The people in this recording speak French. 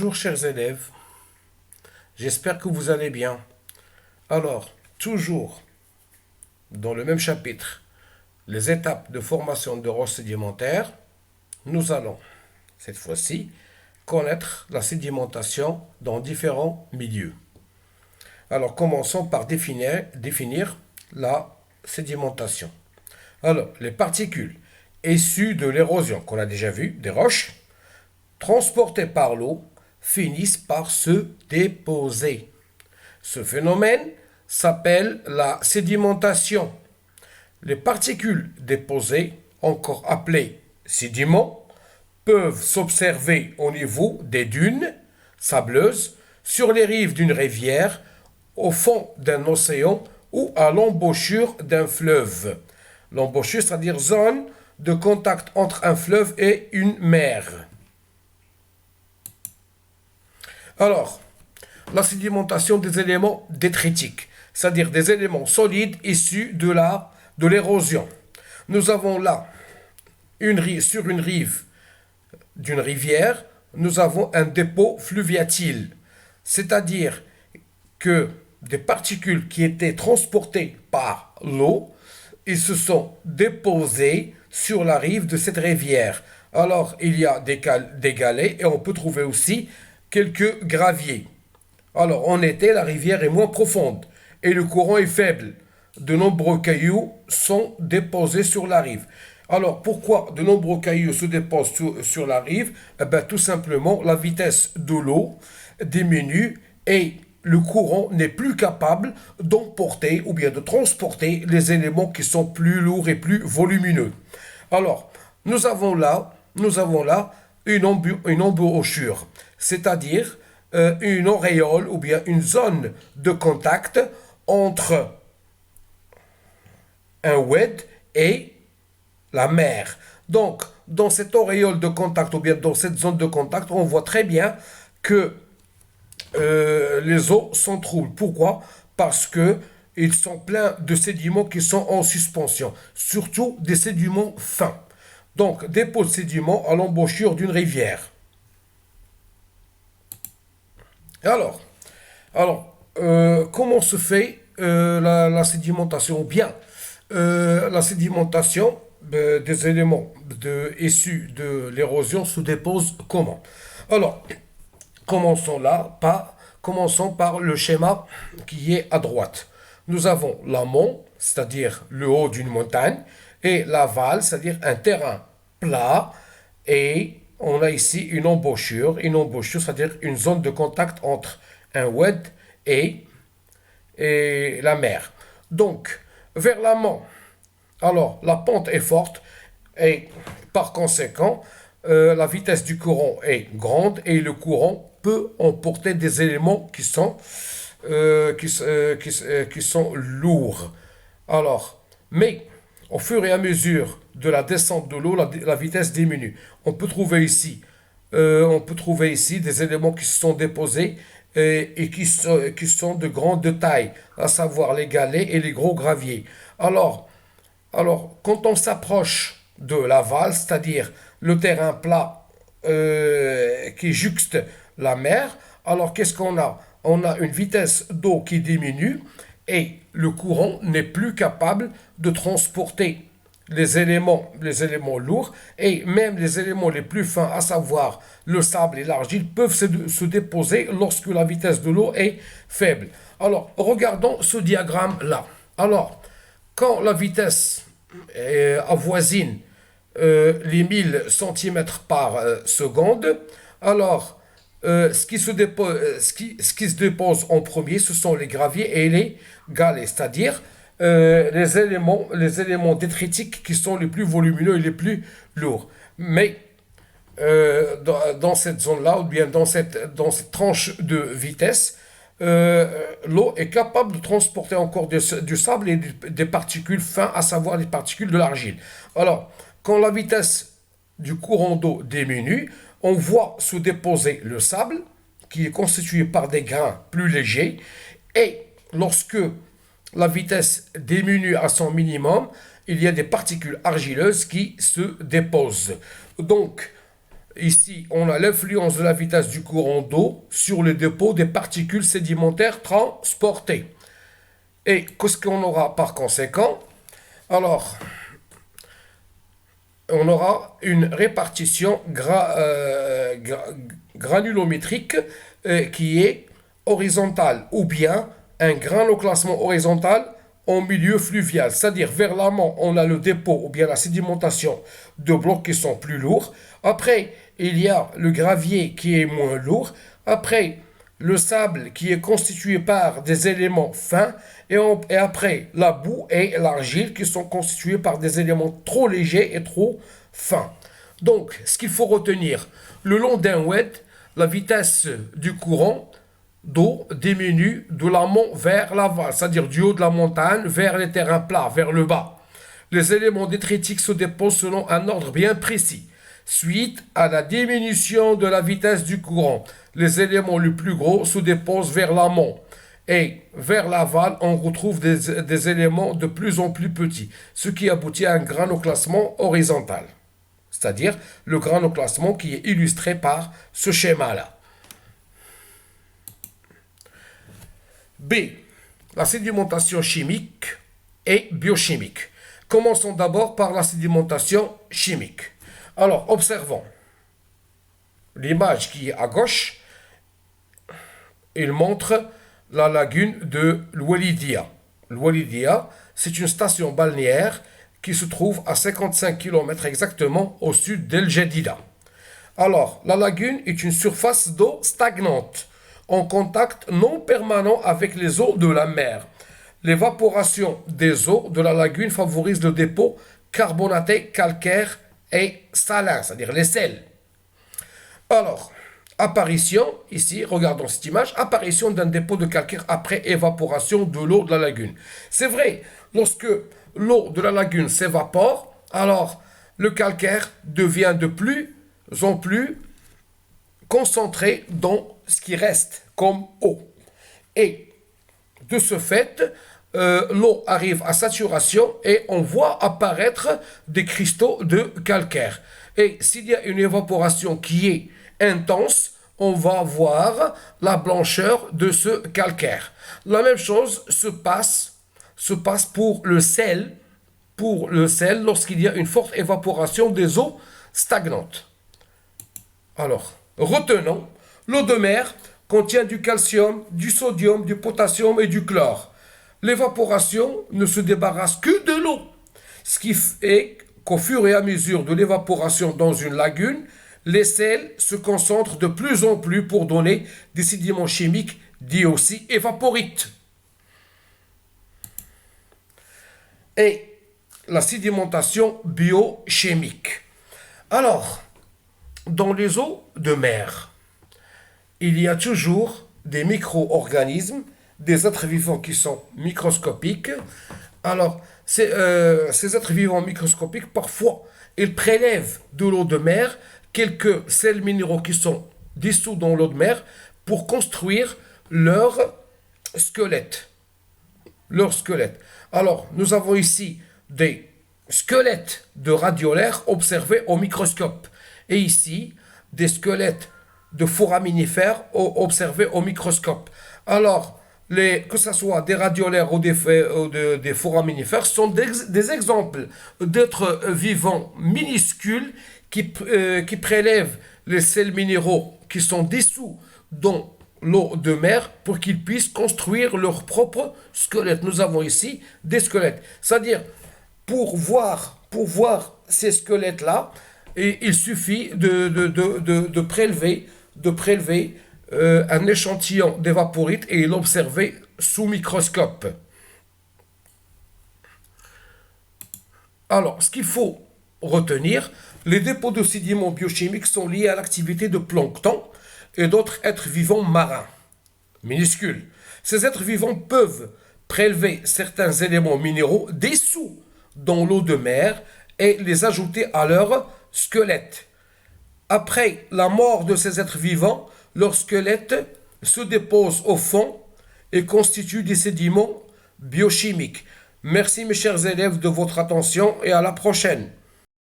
Bonjour chers élèves, j'espère que vous allez bien. Alors, toujours dans le même chapitre, les étapes de formation de roches sédimentaires, nous allons, cette fois-ci, connaître la sédimentation dans différents milieux. Alors, commençons par définir la sédimentation. Alors, les particules issues de l'érosion, qu'on a déjà vu, des roches, transportées par l'eau, finissent par se déposer. Ce phénomène s'appelle la sédimentation. Les particules déposées, encore appelées sédiments, peuvent s'observer au niveau des dunes sableuses, sur les rives d'une rivière, au fond d'un océan ou à l'embouchure d'un fleuve. L'embouchure, c'est-à-dire zone de contact entre un fleuve et une mer. Alors, la sédimentation des éléments détritiques, c'est-à-dire des éléments solides issus de l'érosion. Nous avons là, sur une rive d'une rivière, nous avons un dépôt fluviatile, c'est-à-dire que des particules qui étaient transportées par l'eau, ils se sont déposés sur la rive de cette rivière. Alors, il y a des galets et on peut trouver aussi quelques graviers. Alors, en été, la rivière est moins profonde et le courant est faible. De nombreux cailloux sont déposés sur la rive. Alors, pourquoi de nombreux cailloux se déposent sur la rive? Eh bien, tout simplement, la vitesse de l'eau diminue et le courant n'est plus capable d'emporter ou bien de transporter les éléments qui sont plus lourds et plus volumineux. Alors, nous avons là une embouchure, c'est-à-dire une auréole ou bien une zone de contact entre un oued et la mer. Donc, dans cette auréole de contact ou bien dans cette zone de contact, on voit très bien que les eaux sont troubles. Pourquoi? Parce que ils sont pleins de sédiments qui sont en suspension, surtout des sédiments fins. Donc, dépôt de sédiments à l'embouchure d'une rivière. Alors, comment se fait la sédimentation? Bien, la sédimentation des éléments issus de l'érosion se dépose comment? Alors, commençons par le schéma qui est à droite. Nous avons l'amont, c'est-à-dire le haut d'une montagne, et l'aval, c'est-à-dire un terrain plat, et on a ici une embouchure, c'est-à-dire une zone de contact entre un oued et la mer. Donc, vers l'amont, alors la pente est forte et par conséquent, la vitesse du courant est grande et le courant peut emporter des éléments qui sont lourds. Alors, mais au fur et à mesure de la descente de l'eau, la vitesse diminue. On peut trouver ici des éléments qui se sont déposés et qui sont de grande taille, à savoir les galets et les gros graviers. Alors, quand on s'approche de l'aval, c'est-à-dire le terrain plat qui jouxte la mer, alors qu'est-ce qu'on a? On a une vitesse d'eau qui diminue et le courant n'est plus capable de transporter les éléments lourds et même les éléments les plus fins, à savoir le sable et l'argile, peuvent se déposer lorsque la vitesse de l'eau est faible. Alors, regardons ce diagramme-là. Alors, quand la vitesse avoisine les 1000 cm par seconde, alors ce qui se dépose en premier, ce sont les graviers et les galets, c'est-à-dire les éléments détritiques qui sont les plus volumineux et les plus lourds. Mais dans cette zone-là, ou bien dans cette tranche de vitesse, l'eau est capable de transporter encore du sable et des particules fins, à savoir les particules de l'argile. Alors, quand la vitesse du courant d'eau diminue, on voit se déposer le sable, qui est constitué par des grains plus légers, et lorsque la vitesse diminue à son minimum, il y a des particules argileuses qui se déposent. Donc, Ici, on a l'influence de la vitesse du courant d'eau sur le dépôt des particules sédimentaires transportées. Et qu'est-ce qu'on aura par conséquent? Alors, on aura une répartition granulométrique qui est horizontale, ou bien un granuloclassement horizontal en milieu fluvial, c'est-à-dire vers l'amont, on a le dépôt ou bien la sédimentation de blocs qui sont plus lourds. Après, il y a le gravier qui est moins lourd. Après, le sable qui est constitué par des éléments fins. Et après, la boue et l'argile qui sont constitués par des éléments trop légers et trop fins. Donc, ce qu'il faut retenir, le long d'un oued, la vitesse du courant d'eau diminue de l'amont vers l'aval, c'est-à-dire du haut de la montagne vers les terrains plats, vers le bas. Les éléments détritiques se déposent selon un ordre bien précis. Suite à la diminution de la vitesse du courant, les éléments les plus gros se déposent vers l'amont. Et vers l'aval, on retrouve des éléments de plus en plus petits, ce qui aboutit à un granuloclassement horizontal. C'est-à-dire le granuloclassement qui est illustré par ce schéma-là. B. La sédimentation chimique et biochimique. Commençons d'abord par la sédimentation chimique. Alors, observons. L'image qui est à gauche, il montre la lagune de l'Oualidia. L'Oualidia, c'est une station balnéaire qui se trouve à 55 km exactement au sud d'El Jadida. Alors, la lagune est une surface d'eau stagnante, en contact non permanent avec les eaux de la mer. L'évaporation des eaux de la lagune favorise le dépôt carbonaté, calcaire et salin, c'est-à-dire les sels. Alors, apparition, ici, regardons cette image, apparition d'un dépôt de calcaire après évaporation de l'eau de la lagune. C'est vrai, lorsque l'eau de la lagune s'évapore, alors le calcaire devient de plus en plus concentré dans ce qui reste comme eau. Et de ce fait, l'eau arrive à saturation et on voit apparaître des cristaux de calcaire. Et s'il y a une évaporation qui est intense, on va voir la blancheur de ce calcaire. La même chose se passe pour le sel, lorsqu'il y a une forte évaporation des eaux stagnantes. Alors, retenons, l'eau de mer contient du calcium, du sodium, du potassium et du chlore. L'évaporation ne se débarrasse que de l'eau, ce qui fait qu'au fur et à mesure de l'évaporation dans une lagune, les sels se concentrent de plus en plus pour donner des sédiments chimiques dits aussi évaporites. Et la sédimentation biochimique. Alors, dans les eaux de mer, il y a toujours des micro-organismes, des êtres vivants qui sont microscopiques. Alors, ces êtres vivants microscopiques, parfois, ils prélèvent de l'eau de mer quelques sels minéraux qui sont dissous dans l'eau de mer pour construire leur squelette. Alors, nous avons ici des squelettes de radiolaires observés au microscope. Et ici, des squelettes de foraminifères observés au microscope. Alors, que ce soit des radiolaires ou des foraminifères, sont des exemples d'êtres vivants minuscules qui prélèvent les sels minéraux qui sont dissous dans l'eau de mer pour qu'ils puissent construire leur propre squelette. Nous avons ici des squelettes. C'est-à-dire, pour voir ces squelettes-là, il suffit de prélever un échantillon d'évaporite et l'observer sous microscope. Alors, ce qu'il faut retenir, les dépôts de sédiments biochimiques sont liés à l'activité de plancton et d'autres êtres vivants marins, minuscules. Ces êtres vivants peuvent prélever certains éléments minéraux dissous dans l'eau de mer et les ajouter à leur squelette. Après la mort de ces êtres vivants, leur squelette se dépose au fond et constitue des sédiments biochimiques. Merci mes chers élèves de votre attention et à la prochaine.